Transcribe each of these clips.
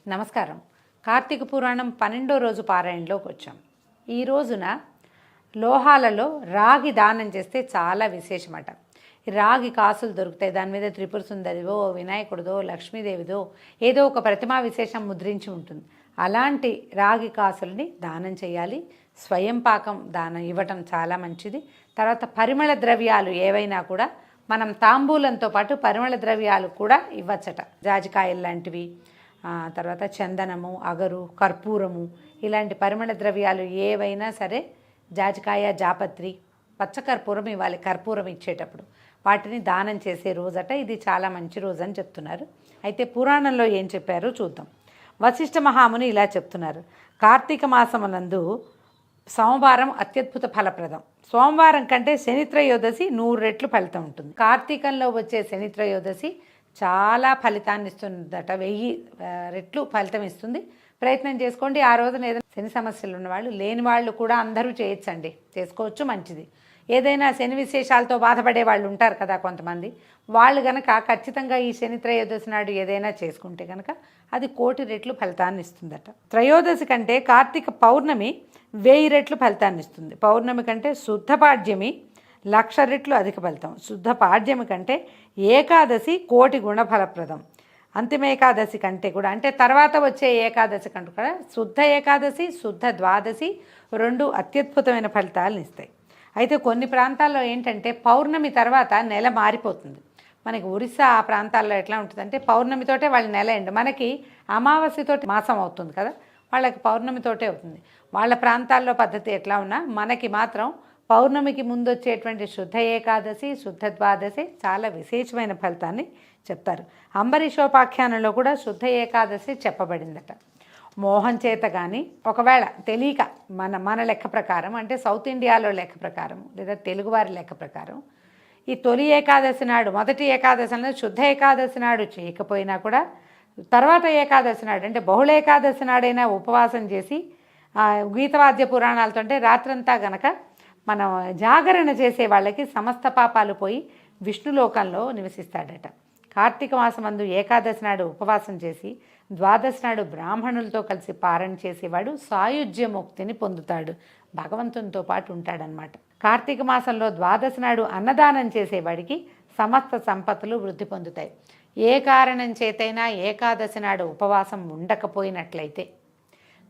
నమస్కారం. కార్తీక పురాణం 12వ రోజు పారాయణలోకి వచ్చాం. ఈ రోజున లోహాలలో రాగి దానం చేస్తే చాలా విశేషమట. రాగి కాసులు దొరుకుతాయి, దాని మీద త్రిపుర సుందరిదో, వినాయకుడిదో, లక్ష్మీదేవిదో ఏదో ఒక ప్రతిమా విశేషం ముద్రించి ఉంటుంది. అలాంటి రాగి కాసుల్ని దానం చేయాలి. స్వయం పాకం దానం ఇవ్వటం చాలా మంచిది. తర్వాత పరిమళ ద్రవ్యాలు ఏవైనా కూడా మనం తాంబూలంతో పాటు పరిమళ ద్రవ్యాలు కూడా ఇవ్వచ్చట. జాజికాయలు లాంటివి, తర్వాత చందనము, అగరు, కర్పూరము, ఇలాంటి పరిమళ ద్రవ్యాలు ఏవైనా సరే, జాజికాయ, జాపత్రి, పచ్చకర్పూరం ఇవ్వాలి కర్పూరం ఇచ్చేటప్పుడు. వాటిని దానం చేసే రోజట. ఇది చాలా మంచి రోజు అని చెప్తున్నారు. అయితే పురాణంలో ఏం చెప్పారో చూద్దాం. వశిష్ఠ మహాముని ఇలా చెప్తున్నారు. కార్తీక మాసమునందు సోమవారం అత్యద్భుత ఫలప్రదం. సోమవారం కంటే శనిత్రయోదశి 100 రెట్లు ఫలితం ఉంటుంది. కార్తీకంలో వచ్చే శనిత్రయోదశి చాలా ఫలితాన్ని ఇస్తుందట. 1000 రెట్లు ఫలితం ఇస్తుంది. ప్రయత్నం చేసుకోండి. ఆ రోజున ఏదైనా శని సమస్యలు ఉన్నవాళ్ళు, లేని వాళ్ళు కూడా అందరూ చేయొచ్చండి, చేసుకోవచ్చు, మంచిది. ఏదైనా శని విశేషాలతో బాధపడే వాళ్ళు ఉంటారు కదా కొంతమంది, వాళ్ళు కనుక ఖచ్చితంగా ఈ శని త్రయోదశి నాడు ఏదైనా చేసుకుంటే కనుక అది 1,000,000 రెట్లు ఫలితాన్ని ఇస్తుందట. త్రయోదశి కంటే కార్తీక పౌర్ణమి 1000 రెట్లు ఫలితాన్ని ఇస్తుంది. పౌర్ణమి కంటే శుద్ధ పాడ్యమి 1,00,000 రెట్లు అధిక ఫలితం. శుద్ధ పాడ్యమి కంటే ఏకాదశి 1,000,000 గుణ ఫలప్రదం. అంతిమ ఏకాదశి కంటే కూడా, అంటే తర్వాత వచ్చే ఏకాదశి కంటే కూడా శుద్ధ ఏకాదశి, శుద్ధ ద్వాదశి 2 అత్యద్భుతమైన ఫలితాలను ఇస్తాయి. అయితే కొన్ని ప్రాంతాల్లో ఏంటంటే పౌర్ణమి తర్వాత నెల మారిపోతుంది. మనకి ఒరిస్సా ఆ ప్రాంతాల్లో ఎట్లా ఉంటుందంటే పౌర్ణమితోటే వాళ్ళ నెల ఎండ్. మనకి అమావాస్యతోటి మాసం అవుతుంది కదా, వాళ్ళకి పౌర్ణమితోటే అవుతుంది. వాళ్ళ ప్రాంతాల్లో పద్ధతి ఎట్లా ఉన్నా మనకి మాత్రం పౌర్ణమికి ముందు వచ్చేటువంటి శుద్ధ ఏకాదశి, శుద్ధ ద్వాదశి చాలా విశేషమైన ఫలితాన్ని చెప్తారు. అంబరీషోపాఖ్యానంలో కూడా శుద్ధ ఏకాదశి చెప్పబడిందట. మోహం చేత కానీ, ఒకవేళ తెలియక మన లెక్క ప్రకారం, అంటే సౌత్ ఇండియాలో లెక్క ప్రకారం లేదా తెలుగువారి లెక్క ప్రకారం, ఈ తొలి ఏకాదశి నాడు, మొదటి ఏకాదశి నాడు శుద్ధ ఏకాదశి నాడు చేయకపోయినా కూడా తర్వాత ఏకాదశి నాడు, అంటే బహుళ ఏకాదశి నాడైనా ఉపవాసం చేసి గీతవాద్య పురాణాలతో, అంటే రాత్రంతా గనక మనం జాగరణ చేసే వాళ్ళకి సమస్త పాపాలు పోయి విష్ణులోకంలో నివసిస్తాడట. కార్తీక మాసమందు ఏకాదశి నాడు ఉపవాసం చేసి ద్వాదశి నాడు బ్రాహ్మణులతో కలిసి పారణ చేసేవాడు సాయుజ్య ముక్తిని పొందుతాడు, భగవంతునితో పాటు ఉంటాడనమాట. కార్తీక మాసంలో ద్వాదశి నాడు అన్నదానం చేసేవాడికి సమస్త సంపత్తులు వృద్ధి పొందుతాయి. ఏ కారణం చేతైనా ఏకాదశి నాడు ఉపవాసం ఉండకపోయినట్లయితే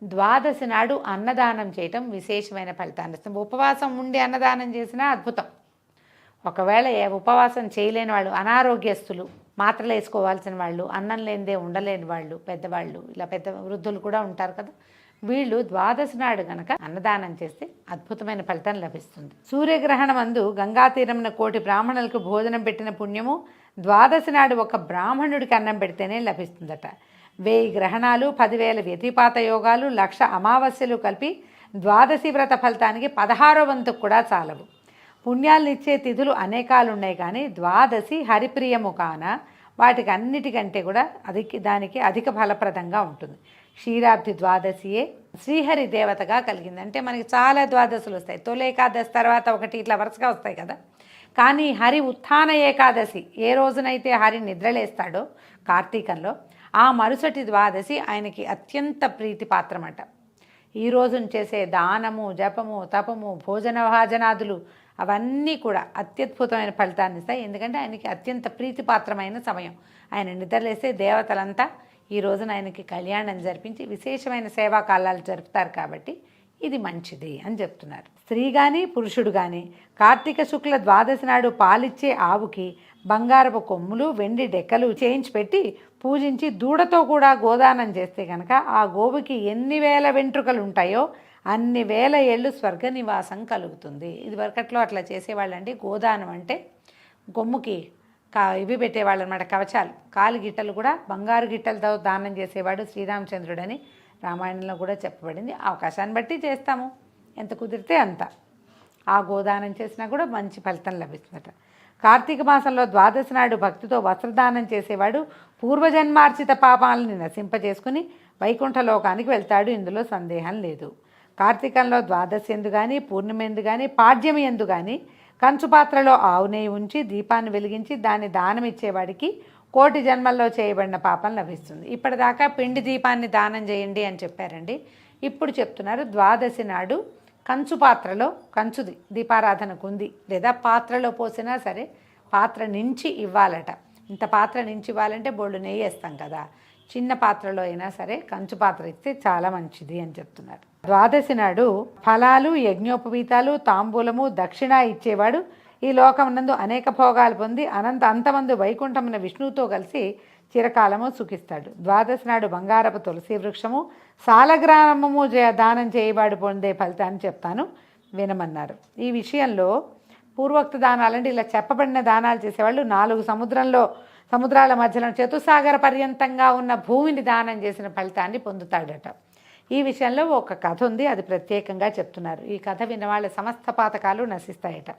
ద్వాదశి నాడు అన్నదానం చేయటం విశేషమైన ఫలితాన్ని ఇస్తుంది. ఉపవాసం ఉండి అన్నదానం చేసినా అద్భుతం. ఒకవేళ ఉపవాసం చేయలేని వాళ్ళు, అనారోగ్యస్తులు, మాత్రలు వేసుకోవాల్సిన వాళ్ళు, అన్నం లేనిదే ఉండలేని వాళ్ళు, పెద్దవాళ్ళు, ఇలా పెద్ద వృద్ధులు కూడా ఉంటారు కదా, వీళ్ళు ద్వాదశి నాడు గనక అన్నదానం చేస్తే అద్భుతమైన ఫలితం లభిస్తుంది. సూర్యగ్రహణం అందు గంగా తీరమున 1,000,000 బ్రాహ్మణులకు భోజనం పెట్టిన పుణ్యము ద్వాదశి నాడు ఒక బ్రాహ్మణుడికి అన్నం పెడితేనే లభిస్తుందట. 1000 గ్రహణాలు, 10,000 వ్యతిపాత యోగాలు, 1,00,000 అమావాస్యలు కలిపి ద్వాదశి వ్రత ఫలితానికి 16వ వంతుకు కూడా చాలవు. పుణ్యాలనిచ్చే తిథులు అనేకాలు ఉన్నాయి, కానీ ద్వాదశి హరిప్రియము కాన వాటికి అన్నిటికంటే కూడా దానికి అధిక ఫలప్రదంగా ఉంటుంది. క్షీరాబ్ది ద్వాదశియే శ్రీహరి దేవతగా కలిగింది. అంటే మనకి చాలా ద్వాదశులు వస్తాయి. తొలి ఏకాదశి తర్వాత ఒకటి, ఇట్లా వరుసగా వస్తాయి కదా. కానీ హరి ఉత్థాన ఏకాదశి ఏ రోజునైతే హరి నిద్రలేస్తాడో కార్తీకంలో, ఆ మరుసటి ద్వాదశి ఆయనకి అత్యంత ప్రీతిపాత్రమట. ఈ రోజున చేసే దానము, జపము, తపము, భోజన భాజనాదులు అవన్నీ కూడా అత్యద్భుతమైన ఫలితాన్ని ఇస్తాయి. ఎందుకంటే ఆయనకి అత్యంత ప్రీతిపాత్రమైన సమయం. ఆయన నిద్రలేస్తే దేవతలంతా ఈ రోజున ఆయనకి కళ్యాణం జరిపించి విశేషమైన సేవా కాలాలు జరుపుతారు. కాబట్టి ఇది మంచిది అని చెప్తున్నారు. స్త్రీ కానీ పురుషుడు కానీ కార్తీక శుక్ల ద్వాదశి నాడు పాలిచ్చే ఆవుకి బంగారపు కొమ్ములు, వెండి డెక్కలు చేయించి పెట్టి పూజించి దూడతో కూడా గోదానం చేస్తే కనుక ఆ గోవుకి ఎన్ని వేల వెంట్రుకలు ఉంటాయో అన్ని వేల ఏళ్ళు స్వర్గ నివాసం కలుగుతుంది. ఇది వరకట్లో అట్లా చేసేవాళ్ళండి. గోదానం అంటే కొమ్ముకి ఇవి పెట్టేవాళ్ళు అనమాట, కవచాలు. కాలు గిట్టలు కూడా బంగారు గిట్టలతో దానం చేసేవాడు శ్రీరామచంద్రుడని రామాయణంలో కూడా చెప్పబడింది. అవకాశాన్ని బట్టి చేస్తాము, ఎంత కుదిరితే అంత. ఆ గోదానం చేసినా కూడా మంచి ఫలితం లభిస్తుందట. కార్తీక మాసంలో ద్వాదశి నాడు భక్తితో వస్త్రదానం చేసేవాడు పూర్వజన్మార్జిత పాపాలని నశింపజేసుకుని వైకుంఠలోకానికి వెళ్తాడు. ఇందులో సందేహం లేదు. కార్తీకంలో ద్వాదశి ఎందు కానీ, పూర్ణిమ ఎందు కానీ, పాడ్యమి ఎందు కానీ కంచు పాత్రలో ఆవు నెయ్యి ఉంచి దీపాన్ని వెలిగించి దాన్ని దానం ఇచ్చేవాడికి కోటి జన్మల్లో చేయబడిన పాపం లభిస్తుంది. ఇప్పటిదాకా పిండి దీపాన్ని దానం చేయండి అని చెప్పారండి. ఇప్పుడు చెప్తున్నారు ద్వాదశి నాడు కంచు పాత్రలో, కంచుది దీపారాధనకు ఉంది, లేదా పాత్రలో పోసినా సరే పాత్ర నుంచి ఇవ్వాలట. ఇంత పాత్ర నుంచి ఇవ్వాలంటే బోళ్ళు నెయ్యి వేస్తాం కదా, చిన్న పాత్రలో అయినా సరే కంచు పాత్ర ఇస్తే చాలా మంచిది అని చెప్తున్నారు. ద్వాదశి నాడు ఫలాలు, యజ్ఞోపవీతాలు, తాంబూలము, దక్షిణ ఇచ్చేవాడు ఈ లోకమునందు అనేక భోగాలు పొంది అంతమంది వైకుంఠమున విష్ణువుతో కలిసి చిరకాలము సుఖిస్తాడు. ద్వాదశి నాడు బంగారపు తులసి వృక్షము, సాలగ్రామము దానం చేయబడి పొందే ఫలితాన్ని చెప్తాను వినమన్నారు. ఈ విషయంలో పూర్వోక్త దానాలంటే ఇలా చెప్పబడిన దానాలు చేసేవాళ్ళు 4 సముద్రాల మధ్యలో చతుసాగర పర్యంతంగా ఉన్న భూమిని దానం చేసిన ఫలితాన్ని పొందుతాడట. ఈ విషయంలో ఒక కథ ఉంది, అది ప్రత్యేకంగా చెప్తున్నారు. ఈ కథ విన్నవాళ్ళ సమస్త పాతకాలు నశిస్తాయట.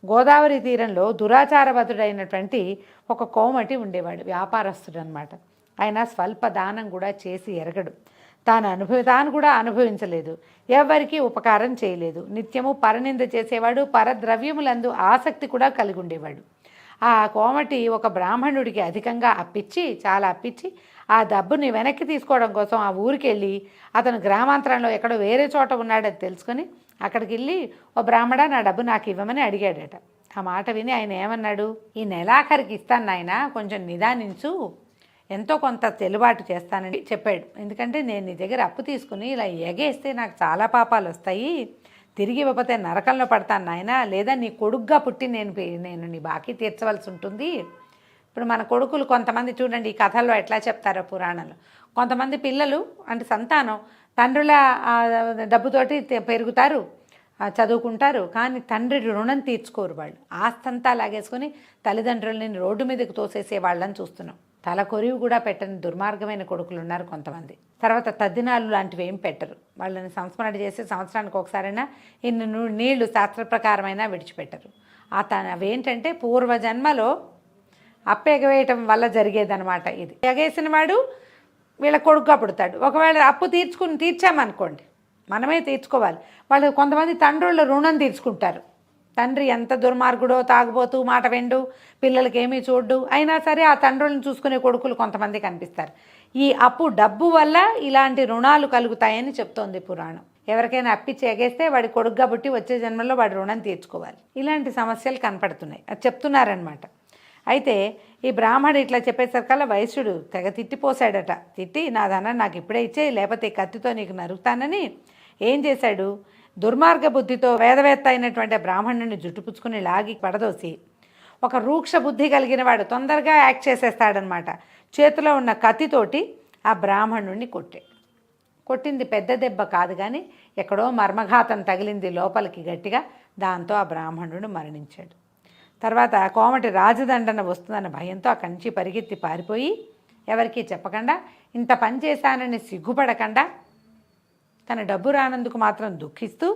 గోదావరి తీరంలో దురాచారవతుడైనటువంటి ఒక కోమటి ఉండేవాడు, వ్యాపారస్తుడు అనమాట. ఆయన స్వల్ప దానం కూడా చేసి ఎరగడు. తాను కూడా అనుభవించలేదు, ఎవరికీ ఉపకారం చేయలేదు. నిత్యము పరనింద చేసేవాడు, పరద్రవ్యములందు ఆసక్తి కూడా కలిగి ఉండేవాడు. ఆ కోమటి ఒక బ్రాహ్మణుడికి అధికంగా చాలా అప్పిచ్చి ఆ డబ్బుని వెనక్కి తీసుకోవడం కోసం ఆ ఊరికి వెళ్ళి అతను గ్రామాంతరంలో ఎక్కడో వేరే చోట ఉన్నాడని తెలుసుకొని అక్కడికి వెళ్ళి, ఓ బ్రాహ్మణ నా డబ్బు నాకు ఇవ్వమని అడిగాడట. ఆ మాట విని ఆయన ఏమన్నాడు, ఈ నెలాఖరికి ఇస్తాను నాయన, కొంచెం నిదానించు, ఎంతో కొంత చెల్లుబాటు చేస్తానని చెప్పాడు. ఎందుకంటే నేను నీ దగ్గర అప్పు తీసుకుని ఇలా ఎగేస్తే నాకు చాలా పాపాలు వస్తాయి, తిరిగి ఇవ్వకపోతే నరకంలో పడతాను నాయన, లేదా నీ కొడుగ్గా పుట్టి నేను నీ బాకీ తీర్చవలసి ఉంటుంది. ఇప్పుడు మన కొడుకులు కొంతమంది చూడండి, ఈ కథల్లో ఎట్లా చెప్తారో పురాణంలో, కొంతమంది పిల్లలు అంటే సంతానం తండ్రుల డబ్బుతోటి పెరుగుతారు, చదువుకుంటారు, కానీ తండ్రి రుణం తీర్చుకోరు. వాళ్ళు ఆస్తంతా లాగేసుకొని తల్లిదండ్రులని రోడ్డు మీదకి తోసేసే వాళ్ళని చూస్తున్నాం. తల కొరివి కూడా పెట్టని దుర్మార్గమైన కొడుకులు ఉన్నారు కొంతమంది. తర్వాత తద్దినాలు లాంటివి ఏం పెట్టరు, వాళ్ళని సంస్మరణ చేసి సంవత్సరానికి ఒకసారైనా ఇన్ని నీళ్లు శాస్త్ర ప్రకారమైనా విడిచిపెట్టరు. అవేంటంటే పూర్వజన్మలో అప్పెగవేయటం వల్ల జరిగేదనమాట. ఇది ఎగేసిన వాడు వీళ్ళ కొడుకుగా పుడతాడు. ఒకవేళ అప్పు తీర్చామనుకోండి, మనమే తీర్చుకోవాలి. వాళ్ళు కొంతమంది తండ్రుల రుణం తీర్చుకుంటారు. తండ్రి ఎంత దుర్మార్గుడో, తాగుబోతూ, మాట వెండు, పిల్లలకి ఏమీ చూడ్డు, అయినా సరే ఆ తండ్రులను చూసుకునే కొడుకులు కొంతమంది కనిపిస్తారు. ఈ డబ్బు వల్ల ఇలాంటి రుణాలు కలుగుతాయని చెప్తోంది పురాణం. ఎవరికైనా అప్పిచ్చి ఎగేస్తే వాడి కొడుకుగా పుట్టి వచ్చే జన్మలో వాడి రుణం తీర్చుకోవాలి. ఇలాంటి సమస్యలు కనపడుతున్నాయి, అది చెప్తున్నారనమాట. అయితే ఈ బ్రాహ్మడు ఇట్లా చెప్పేసరికల్లా వైశ్యుడు తెగ తిట్టిపోసాడట. తిట్టి నా ధనాన్ని నాకు ఇప్పుడే ఇచ్చేయి, లేకపోతే కత్తితో నీకు నరుకుతానని ఏం చేశాడు, దుర్మార్గ బుద్ధితో వేదవేత్త అయినటువంటి బ్రాహ్మణుని జుట్టుపుచ్చుకుని లాగి పడదోసి, ఒక రూక్ష బుద్ధి కలిగిన వాడు తొందరగా యాక్ట్ చేసేస్తాడనమాట. చేతిలో ఉన్న కత్తితోటి ఆ బ్రాహ్మణుడిని కొట్టింది పెద్ద దెబ్బ కాదు, కానీ ఎక్కడో మర్మఘాతం తగిలింది లోపలికి గట్టిగా. దాంతో ఆ బ్రాహ్మణుడు మరణించాడు. తర్వాత కోమటి రాజదండన వస్తుందన్న భయంతో అక్కడి నుంచి పరిగెత్తి పారిపోయి ఎవరికీ చెప్పకుండా, ఇంత పని చేశానని సిగ్గుపడకుండా, తన డబ్బు రానందుకు మాత్రం దుఃఖిస్తూ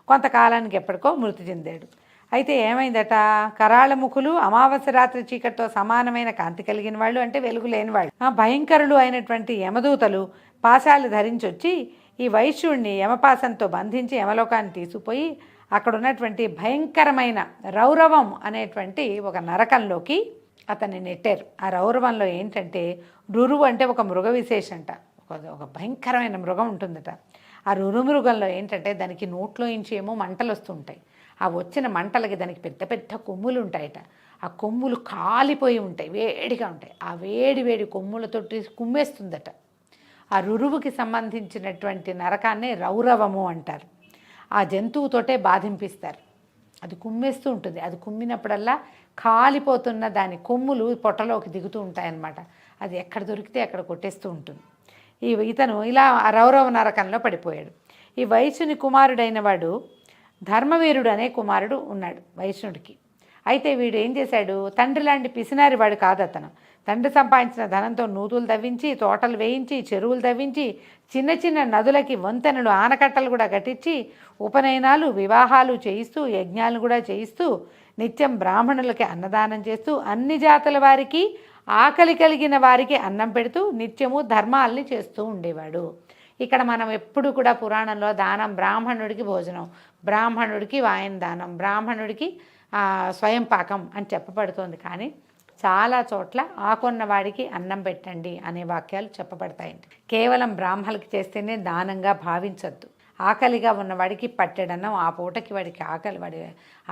కొంతకాలానికి ఎప్పటికో మృతి చెందాడు. అయితే ఏమైందట, కరాళ ముఖులు, అమావాస్య రాత్రి చీకటితో సమానమైన కాంతి కలిగిన వాళ్ళు, అంటే వెలుగు లేని వాళ్ళు, భయంకరులు అయినటువంటి యమదూతలు పాశాలు ధరించి వచ్చి ఈ వైశ్యుడిని యమపాసంతో బంధించి యమలోకాన్ని తీసుకుపోయి అక్కడ ఉన్నటువంటి భయంకరమైన రౌరవం అనేటువంటి ఒక నరకంలోకి అతన్ని నెట్టారు. ఆ రౌరవంలో ఏంటంటే, రురువు అంటే ఒక మృగ విశేషంట, ఒక భయంకరమైన మృగం ఉంటుందట. ఆ రురుమృగంలో ఏంటంటే దానికి నోట్లో నుంచి ఏమో మంటలు వస్తుంటాయి. ఆ వచ్చిన మంటలకి దానికి పెద్ద పెద్ద కొమ్ములు ఉంటాయట. ఆ కొమ్ములు కాలిపోయి ఉంటాయి, వేడిగా ఉంటాయి. ఆ వేడి కొమ్ములతోటి కుమ్మేస్తుందట. ఆ రురువుకి సంబంధించినటువంటి నరకాన్నే రౌరవము అంటారు. ఆ జంతువుతోటే బాధింపిస్తారు. అది కుమ్మేస్తూ ఉంటుంది. అది కుమ్మినప్పుడల్లా కాలిపోతున్న దాని కొమ్ములు పొట్టలోకి దిగుతూ ఉంటాయన్నమాట. అది ఎక్కడ దొరికితే అక్కడ కొట్టేస్తూ ఉంటుంది. ఇతను ఇలా రౌరవ నరకంలో పడిపోయాడు. ఈ వైశ్యుని కుమారుడైన వాడు ధర్మవీరుడు అనే కుమారుడు ఉన్నాడు వైశ్యుడికి. అయితే వీడు ఏం చేశాడు, తండ్రి లాంటి పిసినారి వాడు కాదు అతను. తండ్రి సంపాదించిన ధనంతో నూతులు తవ్వించి, తోటలు వేయించి, చెరువులు తవ్వించి, చిన్న చిన్న నదులకి వంతెనలు, ఆనకట్టలు కూడా కట్టించి, ఉపనయనాలు, వివాహాలు చేయిస్తూ, యజ్ఞాలను కూడా చేయిస్తూ, నిత్యం బ్రాహ్మణులకి అన్నదానం చేస్తూ, అన్ని జాతుల వారికి, ఆకలి కలిగిన వారికి అన్నం పెడుతూ నిత్యము ధర్మాల్ని చేస్తూ ఉండేవాడు. ఇక్కడ మనం ఎప్పుడు కూడా పురాణంలో దానం, బ్రాహ్మణుడికి భోజనం, బ్రాహ్మణుడికి వాయన దానం, బ్రాహ్మణుడికి స్వయం పాకం అని చెప్పబడుతోంది. కానీ చాలా చోట్ల ఆకొన్న వాడికి అన్నం పెట్టండి అనే వాక్యాలు చెప్పబడతాయండి. కేవలం బ్రాహ్మణులకి చేస్తేనే దానంగా భావించద్దు. ఆకలిగా ఉన్నవాడికి పట్టెడన్నం, ఆ పూటకి వాడికి వాడి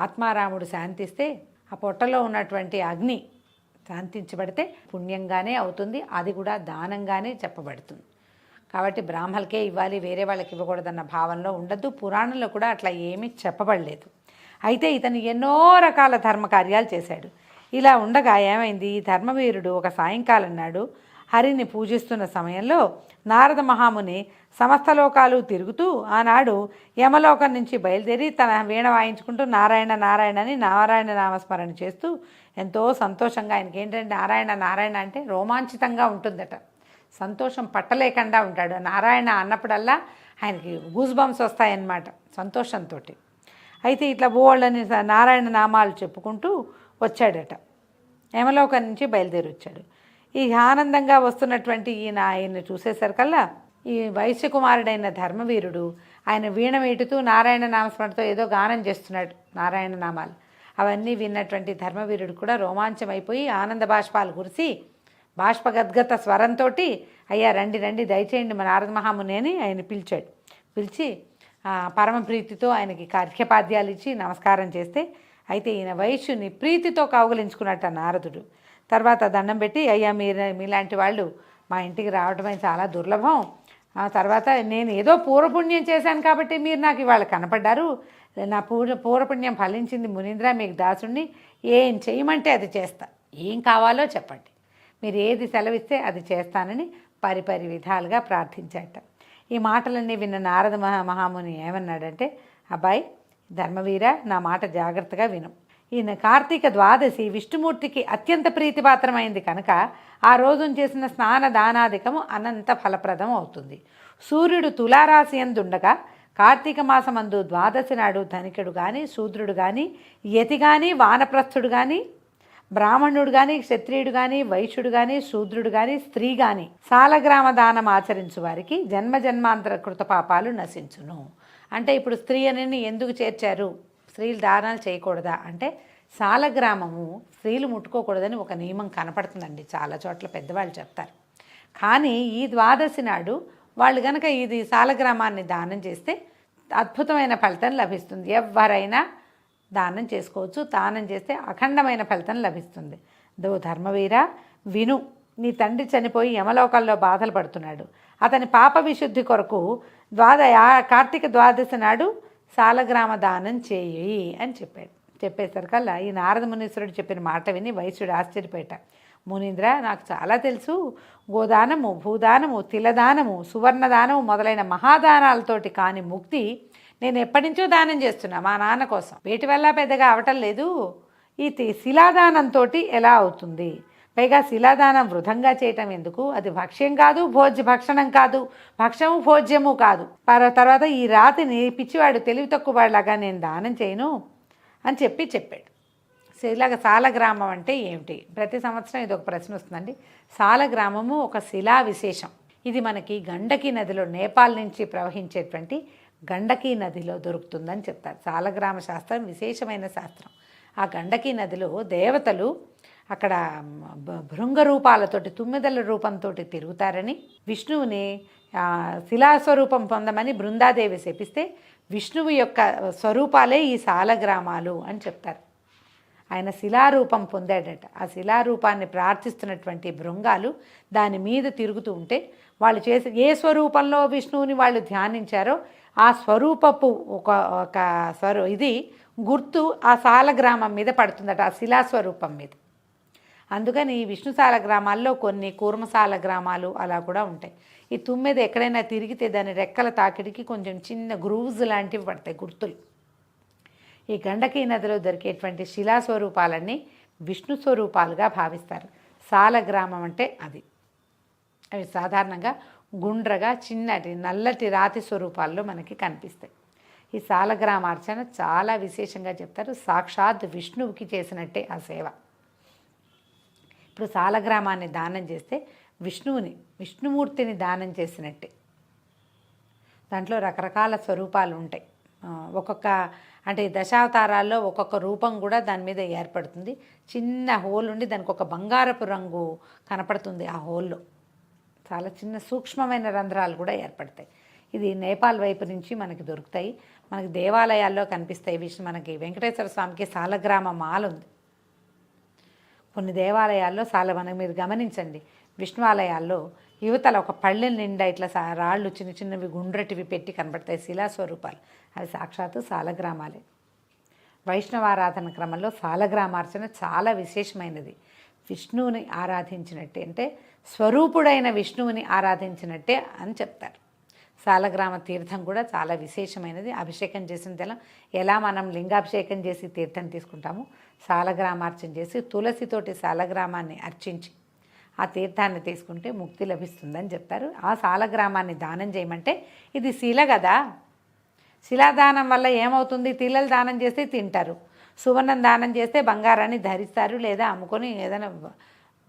ఆత్మారాముడు శాంతిస్తే ఆ పొట్టలో ఉన్నటువంటి అగ్ని శాంతించబడితే పుణ్యంగానే అవుతుంది, అది కూడా దానంగానే చెప్పబడుతుంది. కాబట్టి బ్రాహ్మణులకే ఇవ్వాలి, వేరే వాళ్ళకి ఇవ్వకూడదన్న భావనలో ఉండద్దు. పురాణంలో కూడా అట్లా ఏమీ చెప్పబడలేదు. అయితే ఇతను ఎన్నో రకాల ధర్మకార్యాలు చేశాడు. ఇలా ఉండగా ఏమైంది, ధర్మవీరుడు ఒక సాయంకాలం నాడు హరిని పూజిస్తున్న సమయంలో నారద మహాముని సమస్త లోకాలు తిరుగుతూ ఆనాడు యమలోకం నుంచి బయలుదేరి తన వీణ వాయించుకుంటూ నారాయణ నారాయణ అని నారాయణ నామస్మరణ చేస్తూ ఎంతో సంతోషంగా, ఆయనకి ఏంటంటే నారాయణ నారాయణ అంటే రోమాంచితంగా ఉంటుందట, సంతోషం పట్టలేకుండా ఉంటాడు. నారాయణ అన్నప్పుడల్లా ఆయనకి గూస్ బంప్స్ వస్తాయన్నమాట సంతోషంతో. అయితే ఇట్లా బోళ్ళని నారాయణ నామాలు చెప్పుకుంటూ వచ్చాడట, యమలోకం నుంచి బయలుదేరి వచ్చాడు. ఈ ఆనందంగా వస్తున్నటువంటి ఆయన్ని చూసేసరికల్లా ఈ వైశ్యకుమారుడైన ధర్మవీరుడు ఆయన వీణ మీటుతూ నారాయణ నామస్మరణతో ఏదో గానం చేస్తున్నాడు, నారాయణ నామాలు. అవన్నీ విన్నటువంటి ధర్మవీరుడు కూడా రోమాంచమైపోయి ఆనంద బాష్పాలు కురిసి బాష్పగద్గత స్వరంతో, అయ్యా రండి రండి దయచేయండి మా నారద మహాముని అని ఆయన పిలిచాడు. పిలిచి పరమ ప్రీతితో ఆయనకి అర్ఘ్యపాద్యాలు ఇచ్చి నమస్కారం చేస్తే, అయితే ఈయన వైశ్యుని ప్రీతితో కౌగలించుకున్నట్ట నారదుడు. తర్వాత దండం పెట్టి, అయ్యా మీలాంటి వాళ్ళు మా ఇంటికి రావడమే చాలా దుర్లభం, ఆ తర్వాత నేను ఏదో పూర్వపుణ్యం చేశాను కాబట్టి మీరు నాకు ఇవాళ కనపడ్డారు, నా పూర్వపుణ్యం ఫలించింది మునీంద్ర, మీకు దాసుణ్ణి, ఏం చేయమంటే అది చేస్తా, ఏం కావాలో చెప్పండి, మీరు ఏది సెలవిస్తే అది చేస్తానని పరిపరి విధాలుగా ప్రార్థించాట. ఈ మాటలన్నీ విన్న నారద మహాముని ఏమన్నాడంటే, అబ్బాయి ధర్మవీర, నా మాట జాగ్రత్తగా విను. ఈయన కార్తీక ద్వాదశి విష్ణుమూర్తికి అత్యంత ప్రీతిపాత్రమైంది కనుక ఆ రోజున చేసిన స్నాన దానాధికము అనంత ఫలప్రదం అవుతుంది. సూర్యుడు తులారాశి యందుండగా కార్తీక మాసమందు ద్వాదశి నాడు ధనికుడు కానీ, శూద్రుడు కానీ, యతి కానీ, వానప్రస్థుడు కానీ, బ్రాహ్మణుడు కానీ, క్షత్రియుడు కానీ, వైశ్యుడు కానీ, శూద్రుడు కానీ, స్త్రీ కానీ సాలగ్రామ దానం ఆచరించు వారికి జన్మజన్మాంతర కృత పాపాలు నశించును. అంటే ఇప్పుడు స్త్రీ అని ఎందుకు చేర్చారు, స్త్రీలు దానాలు చేయకూడదా అంటే, సాలగ్రామము స్త్రీలు ముట్టుకోకూడదని ఒక నియమం కనపడుతుందండి, చాలా చోట్ల పెద్దవాళ్ళు చెప్తారు. కానీ ఈ ద్వాదశి నాడు వాళ్ళు కనుక ఇది సాలగ్రామాన్ని దానం చేస్తే అద్భుతమైన ఫలితం లభిస్తుంది. ఎవరైనా దానం చేసుకోవచ్చు, దానం చేస్తే అఖండమైన ఫలితం లభిస్తుంది. ధర్మవీర విను, నీ తండ్రి చనిపోయి యమలోకాల్లో బాధలు పడుతున్నాడు, అతని పాప విశుద్ధి కొరకు కార్తీక ద్వాదశి నాడు సాలగ్రామ దానం చేయి అని చెప్పాడు. చెప్పేసరికల్లా ఈ నారద మునీశ్వరుడు చెప్పిన మాట విని వైశ్యుడు ఆశ్చర్యపోయాట. మునీంద్ర, నాకు చాలా తెలుసు, గోదానము, భూదానము, తిలదానము, సువర్ణదానము మొదలైన మహాదానాలతోటి కాని ముక్తి నేను ఎప్పటి నుంచో దానం చేస్తున్నా మా నాన్న కోసం, వీటి వల్ల పెద్దగా అవటం లేదు, ఈ శిలాదానంతో ఎలా అవుతుంది, పైగా శిలాదానం వృధంగా చేయటం ఎందుకు, అది భక్ష్యం కాదు, భక్షణం కాదు, భక్షము భోజ్యము కాదు, తర్వాత ఈ రాతిని పిచ్చివాడు తెలివి తక్కువ వాడిలాగా నేను దానం చేయను అని చెప్పాడు. ఇలాగ సాలగ్రామం అంటే ఏమిటి, ప్రతి సంవత్సరం ఇది ఒక ప్రశ్న వస్తుందండి. సాలగ్రామము ఒక శిలా విశేషం. ఇది మనకి గండకీ నదిలో, నేపాల్ నుంచి ప్రవహించేటువంటి గండకీ నదిలో దొరుకుతుందని చెప్తారు. సాలగ్రామ శాస్త్రం విశేషమైన శాస్త్రం. ఆ గండకీ నదిలో దేవతలు అక్కడ భృంగ రూపాలతోటి, తుమ్మెదల రూపంతో తిరుగుతారని, విష్ణువుని శిలాస్వరూపం పొందమని బృందాదేవి శపిస్తే విష్ణువు యొక్క స్వరూపాలే ఈ సాలగ్రామాలు అని చెప్తారు. ఆయన శిలారూపం పొందాడట. ఆ శిలారూపాన్ని ప్రార్థిస్తున్నటువంటి భృంగాలు దాని మీద తిరుగుతూ ఉంటే వాళ్ళు చేసి ఏ స్వరూపంలో విష్ణువుని వాళ్ళు ధ్యానించారో ఆ స్వరూపపు ఒక ఇది గుర్తు ఆ సాలగ్రామం మీద పడుతుందట, ఆ శిలాస్వరూపం మీద. అందుకని ఈ విష్ణుసాల గ్రామాల్లో కొన్ని కూర్మసాల గ్రామాలు అలా కూడా ఉంటాయి. ఈ తుమ్మెద ఎక్కడైనా తిరిగితే దాని రెక్కల తాకిడికి కొంచెం చిన్న గ్రూవ్స్ లాంటివి పడతాయి, గుర్తులు. ఈ గండకీ నదిలో దొరికేటువంటి శిలాస్వరూపాలన్నీ విష్ణు స్వరూపాలుగా భావిస్తారు. సాలగ్రామం అంటే అది. అవి సాధారణంగా గుండ్రగా చిన్నటి నల్లటి రాతి స్వరూపాల్లో మనకి కనిపిస్తాయి. ఈ సాలగ్రామార్చన చాలా విశేషంగా చెప్తారు. సాక్షాత్ విష్ణువుకి చేసినట్టే ఆ సేవ. ఇప్పుడు సాలగ్రామాన్ని దానం చేస్తే విష్ణుమూర్తిని దానం చేసినట్టే. దాంట్లో రకరకాల స్వరూపాలు ఉంటాయి. ఒక్కొక్క అంటే ఈ దశావతారాల్లో ఒక్కొక్క రూపం కూడా దాని మీద ఏర్పడుతుంది. చిన్న హోల్ ఉండి దానికి ఒక బంగారపు రంగు కనపడుతుంది. ఆ హోల్లో చాలా చిన్న సూక్ష్మమైన రంధ్రాలు కూడా ఏర్పడతాయి. ఇది నేపాల్ వైపు నుంచి మనకి దొరుకుతాయి. మనకి దేవాలయాల్లో కనిపిస్తాయి. మనకి వెంకటేశ్వర స్వామికి సాలగ్రామ మాల ఉంది. కొన్ని దేవాలయాల్లో మనకి మీరు గమనించండి, విష్ణు ఆలయాల్లో యువతల ఒక పళ్ళెల నిండా ఇట్లా రాళ్ళు చిన్న చిన్నవి గుండ్రటివి పెట్టి కనబడతాయి, శిలాస్వరూపాలు. అవి సాక్షాత్తు సాలగ్రామాలే. వైష్ణవారాధన క్రమంలో సాలగ్రామార్చన చాలా విశేషమైనది. విష్ణువుని ఆరాధించినట్టే, అంటే స్వరూపుడైన విష్ణువుని ఆరాధించినట్టే అని చెప్తారు. సాలగ్రామ తీర్థం కూడా చాలా విశేషమైనది. అభిషేకం చేసిన జలం ఎలా మనం లింగాభిషేకం చేసి తీర్థం తీసుకుంటామో, సాలగ్రామార్చన చేసి తులసితోటి సాలగ్రామాన్ని అర్చించి ఆ తీర్థాన్ని తీసుకుంటే ముక్తి లభిస్తుందని చెప్తారు. ఆ సాలగ్రామాన్ని దానం చేయమంటే, ఇది శిల కదా, శిలాదానం వల్ల ఏమవుతుంది? తిలలు దానం చేస్తే తింటారు, సువర్ణం దానం చేస్తే బంగారాన్ని ధరిస్తారు, లేదా అమ్ముకొని ఏదైనా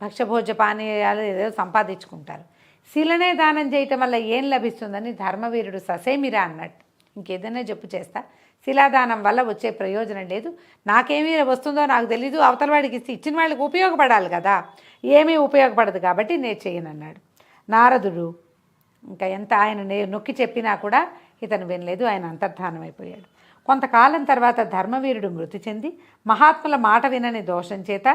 భక్ష్యభోజ్య పానీయాలు ఏదో సంపాదించుకుంటారు. శిలనే దానం చేయటం వల్ల ఏం లభిస్తుందని ధర్మవీరుడు ససేమిరా అన్నట్టు. ఇంకేదైనా చెప్పు చేస్తా, శిలాదానం వల్ల వచ్చే ప్రయోజనం లేదు, నాకేమీ వస్తుందో నాకు తెలీదు, అవతల వాడికి ఇచ్చిన వాళ్ళకి ఉపయోగపడాలి కదా, ఏమీ ఉపయోగపడదు కాబట్టి నేను చేయనన్నాడు. నారదుడు ఇంకా ఎంత ఆయన నొక్కి చెప్పినా కూడా ఇతను వినలేదు, ఆయన అంతర్ధానం అయిపోయాడు. కొంతకాలం తర్వాత ధర్మవీరుడు మృతి చెంది మహాత్ముల మాట వినని దోషం చేత,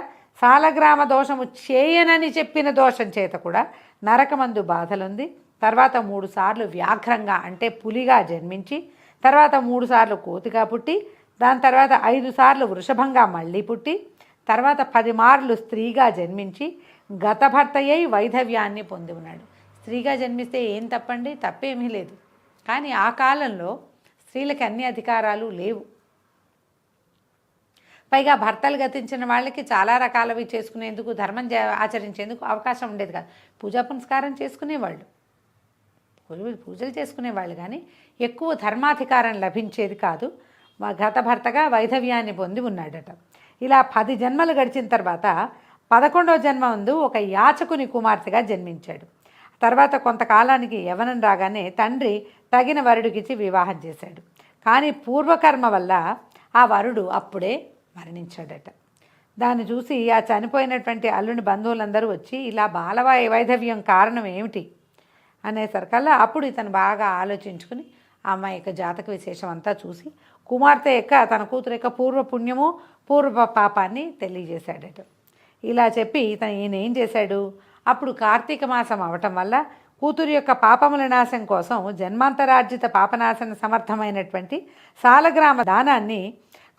సాలగ్రామ దోషము చేయనని చెప్పిన దోషం చేత కూడా నరకమందు బాధలుంది. తర్వాత 3 సార్లు వ్యాఘ్రంగా అంటే పులిగా జన్మించి, తర్వాత 3 సార్లు కోతిగా పుట్టి, దాని తర్వాత 5 సార్లు వృషభంగా మళ్ళీ పుట్టి, తర్వాత 10 మార్లు స్త్రీగా జన్మించి గతభర్తయ్యై వైధవ్యాన్ని పొంది ఉన్నాడు. స్త్రీగా జన్మిస్తే ఏం తప్పండి? తప్పేమీ లేదు. కానీ ఆ కాలంలో స్త్రీలకి అన్ని అధికారాలు లేవు. పైగా భర్తలు గతించిన వాళ్ళకి చాలా రకాలవి చేసుకునేందుకు, ధర్మం ఆచరించేందుకు అవకాశం ఉండేది కాదు. పూజా పునస్కారం చేసుకునేవాళ్ళు, పూజలు చేసుకునేవాళ్ళు, కానీ ఎక్కువ ధర్మాధికారం లభించేది కాదు. గత భర్తగా వైధవ్యాన్ని పొంది ఉన్నాడట. ఇలా 10 జన్మలు గడిచిన తర్వాత 11వ జన్మ ముందు ఒక యాచకుని కుమార్తెగా జన్మించాడు. తర్వాత కొంతకాలానికి యవనం రాగానే తండ్రి తగిన వరుడికిచ్చి వివాహం చేశాడు. కానీ పూర్వకర్మ వల్ల ఆ వరుడు అప్పుడే మరణించాడట. దాన్ని చూసి ఆ చనిపోయినటువంటి అల్లుని బంధువులందరూ వచ్చి, ఇలా వైధవ్యం కారణం ఏమిటి అనేసరికల్లా అప్పుడు ఇతను బాగా ఆలోచించుకుని ఆ అమ్మాయి యొక్క జాతక విశేషం అంతా చూసి కుమార్తె యొక్క తన కూతురు యొక్క పూర్వ పుణ్యము పూర్వ పాపాన్ని తెలియజేశాడట. ఇలా చెప్పి ఈయన ఏం చేశాడు, అప్పుడు కార్తీక మాసం అవటం వల్ల కూతురు యొక్క పాపముల నాశం కోసం జన్మాంతరార్జిత పాపనాశన సమర్థమైనటువంటి సాలగ్రామ దానాన్ని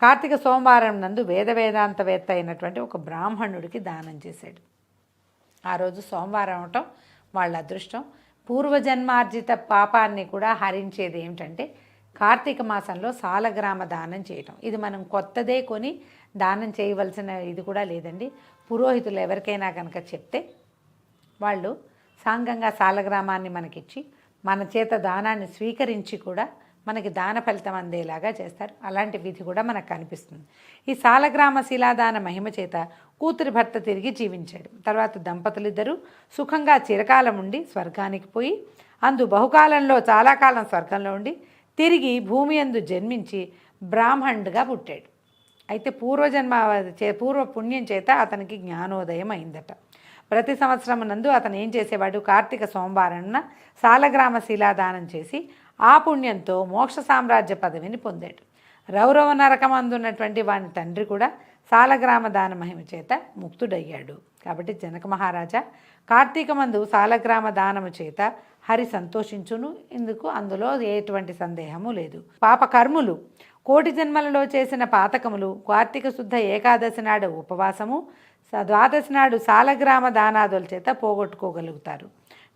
కార్తీక సోమవారం నందు వేదాంతవేత్త అయినటువంటి ఒక బ్రాహ్మణుడికి దానం చేశాడు. ఆ రోజు సోమవారం అవటం వాళ్ళ అదృష్టం. పూర్వజన్మార్జిత పాపాన్ని కూడా హరించేది ఏమిటంటే కార్తీక మాసంలో సాలగ్రామ దానం చేయటం. ఇది మనం కొత్తదే కొని దానం చేయవలసిన ఇది కూడా లేదండి. పురోహితులు ఎవరికైనా కనుక చెప్తే వాళ్ళు సాంగంగా సాలగ్రామాన్ని మనకిచ్చి మన చేత దానాన్ని స్వీకరించి కూడా మనకి దాన ఫలితం అందేలాగా చేస్తారు. అలాంటి విధి కూడా మనకు కనిపిస్తుంది. ఈ సాలగ్రామ శిలాదాన మహిమ చేత కూతురి భర్త తిరిగి జీవించాడు. తర్వాత దంపతులిద్దరూ సుఖంగా చిరకాలం ఉండి స్వర్గానికి పోయి, బహుకాలంలో చాలా కాలం స్వర్గంలో ఉండి తిరిగి భూమి యందు జన్మించి బ్రాహ్మణుడిగా పుట్టాడు. అయితే పూర్వ పుణ్యం చేత అతనికి జ్ఞానోదయం అయిందట. ప్రతి సంవత్సరం నందు అతను ఏం చేసేవాడు, కార్తీక సోమవారాన సాలగ్రామ శిలాదానం చేసి ఆ పుణ్యంతో మోక్ష సామ్రాజ్య పదవిని పొందాడు. రౌరవ నరకమందున్నటువంటి వాని తండ్రి కూడా సాలగ్రామ దాన మహిమ చేత ముక్తుడయ్యాడు. కాబట్టి జనక మహారాజా, కార్తీకమందు సాలగ్రామ దానము చేత హరి సంతోషించును, అందులో ఎటువంటి సందేహము లేదు. పాపకర్ములు, కోటి జన్మలలో చేసిన పాతకములు, కార్తీక శుద్ధ ఏకాదశి నాడు ఉపవాసము, ద్వాదశి నాడు సాలగ్రామ దానాదుల చేత పోగొట్టుకోగలుగుతారు.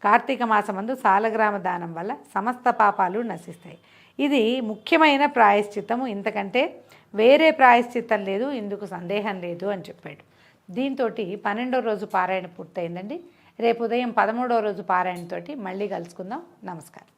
కార్తీక మాసమందు సాలగ్రామ దానం వల్ల సమస్త పాపాలు నశిస్తాయి. ఇది ముఖ్యమైన ప్రాయశ్చిత్తము, ఇంతకంటే వేరే ప్రాయశ్చిత్తం లేదు, ఇందుకు సందేహం లేదు అని చెప్పాడు. దీంతో 12వ రోజు పారాయణ పూర్తయిందండి. రేపు ఉదయం 13వ రోజు పారాయణతోటి మళ్ళీ కలుసుకుందాం. నమస్కారం.